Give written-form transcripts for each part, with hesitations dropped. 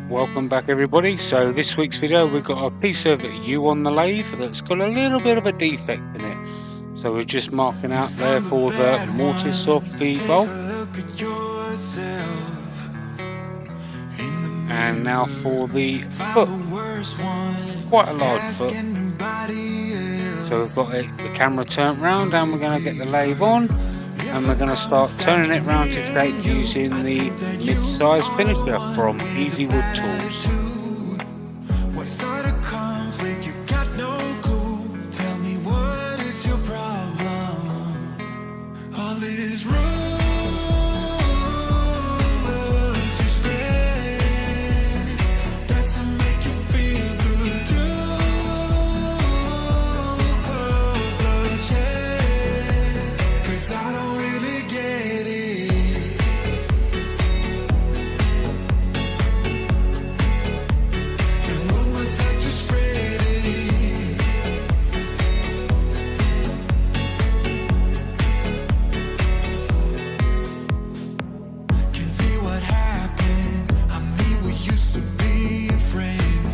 Welcome back everybody. So this week's video we've got a piece of U on the lathe that's got a little bit of a defect in it. So we're just marking out there for the mortise of the bolt. And now for the foot. Quite a large foot. So we've got the camera turned round and we're going to get the lathe on. And we're going to start turning it round to shape using the mid-size finisher from Easy Wood Tools. What sort of conflict? You got no clue. Tell me, what is your problem? All is rules you spread. Doesn't make you feel good too. Close bloodshed. 'Cause I don't really get it. The rumors that you spread it. Can see what happened. I mean, we used to be friends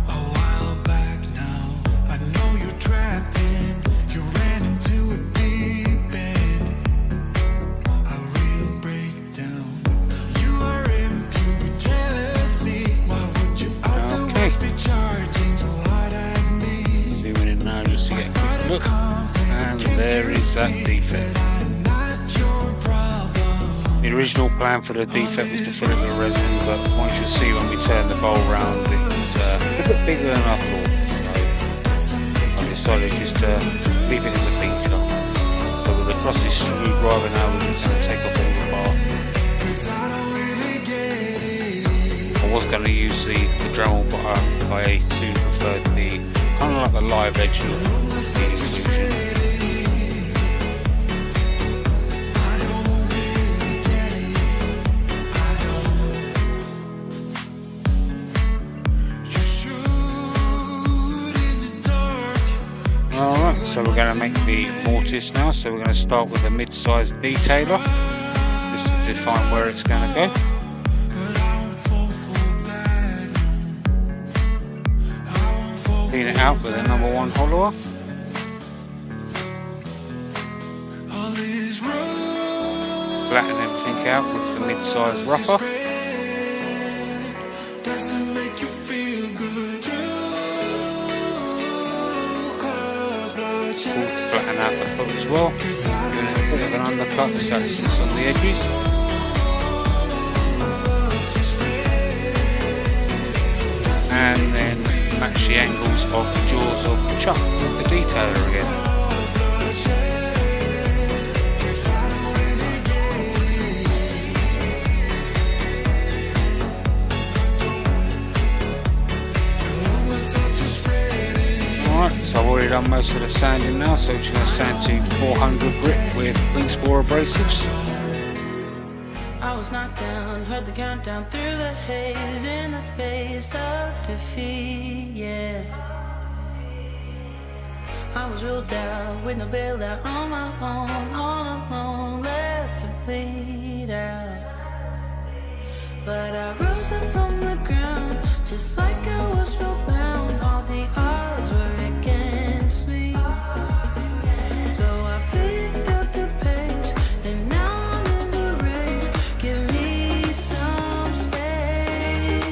a while back now. I know you're trapped in. You ran into a deep end, a real breakdown. You are imputed jealousy. Why would you otherwise be charging so hard at me? Zooming in now just to get a quick look. And there is that defect. I'm not your problem. The original plan for the defect was to fill it with resin, but once you see when we turn the bowl round, it's a bit bigger than I thought. So I decided just to leave it as a feature. So with the crusty screwdriver now, we're just going to take off all the bar. 'Cause I don't really get it. I was going to use the Dremel, but I soon preferred the kind of like the live edge of the inclusion. You shoot in the dark. Alright, so we're going to make the mortise now. So we're going to start with a mid-sized detailer, just to define where it's going to go. But I won't fall for that. I won't fall Clean it out with a #1 hollower. all is rules. Flatten everything out with the mid-sized rougher. Doesn't make you feel good too. Close bloodshed. Flatten out the foot as well. Doing a bit of an undercut so it sits on the edges. And then match the angles of the jaws of the chuck with the detailer again. Alright, so I've already done most of the sanding now, so I'm just going to sand to 400 grit with clean spore abrasives. I was knocked down, heard the countdown through the haze in the face of defeat, yeah. I was ruled out with no bailout on my own, all alone, left to bleed out. But I rose up from the ground, just like I was spellbound. All the odds were against me, so I picked up the pace, and now I'm in the race. Give me some space.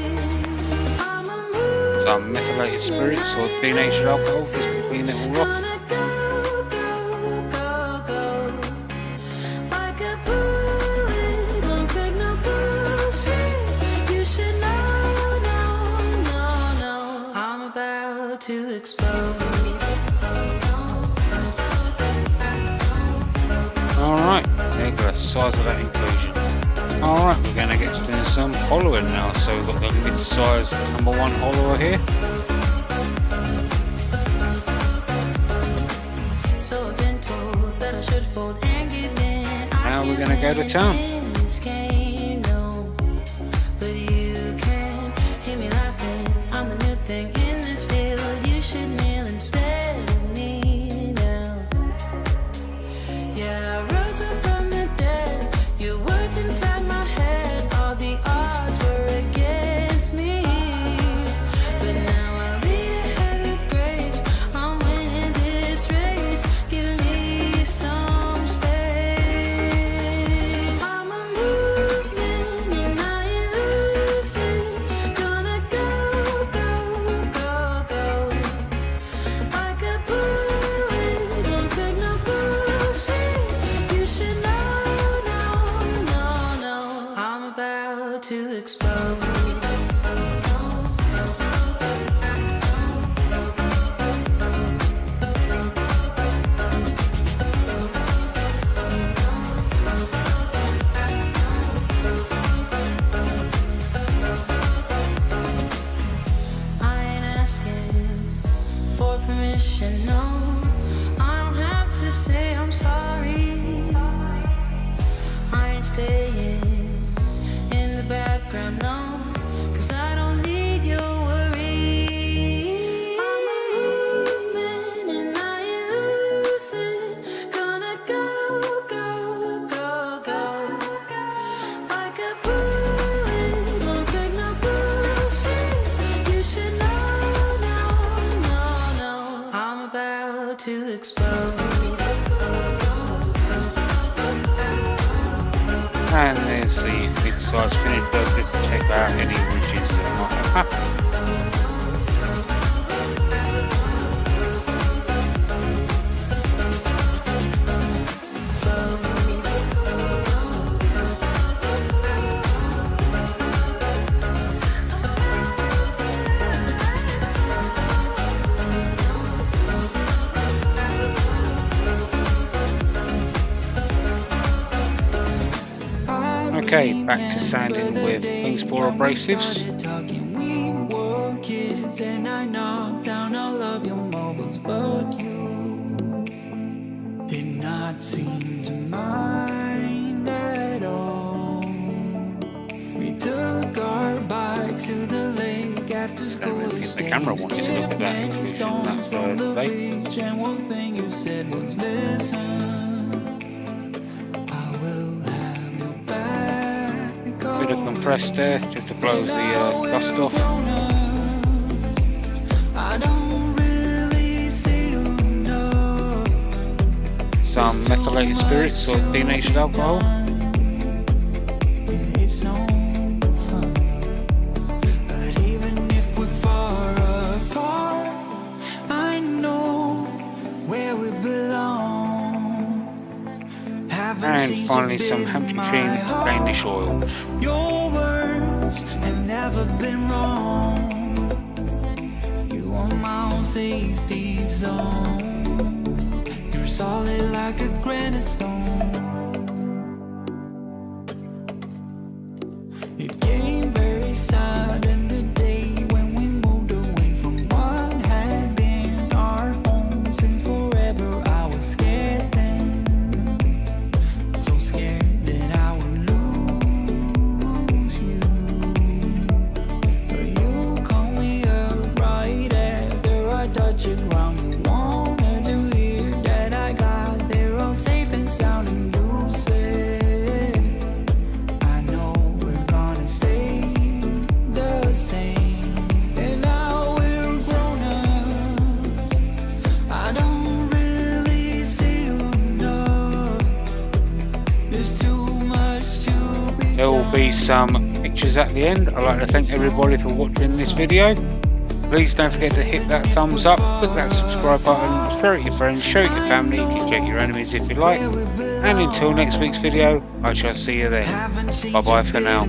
I'm a move. Some methylated spirits or denatured alcohol just to clean it all off. Go, go, go, go. Like a bullet, don't take no bullshit. You should know, no. I'm about to explode. Alright, there's the size of that inclusion. Alright, we're going to get to doing some hollowing now. So we've got the mid-size #1 hollower here. So I've been told that I should fold and give in. Now we're going to go to town. But you can hear me laughing. I'm the new thing in this field. You should kneel instead of me now. Yeah, I rose up from the dead. Your words inside my head. All the odds were against about to explode. No, I don't have to say I'm sorry. I ain't staying in the background, no, 'cause I don't need your worry. I'm a movement and I ain't losing. Gonna go, go, go, go. Like a bullet, won't take no bullshit. You should know, no, I'm about to explode. And there's the big size finish just to take out any ridges that might have happened. Okay, back to sanding with things for abrasives. We were kids and I knocked down all of your mobiles, but you did not seem to mind at all. We took our bikes to the lake after school. I don't think the camera wanted to look at that inclusion that today. And one thing you said was listen. Bit of compressed there just to blow the dust off. Some methylated spirits or denatured alcohol. And finally some Hampshire Sheen Danish oil. Your words have never been wrong. You are my own safety zone. You're solid like a granite stone. It came very sudden today when we moved away from what had been our home since forever. I was scared then. There will be some pictures at the end. I'd like to thank everybody for watching this video. Please don't forget to hit that thumbs up, click that subscribe button, share it with your friends, show it to your family, you can check your enemies if you like. And until next week's video, I shall see you then. Bye bye for now.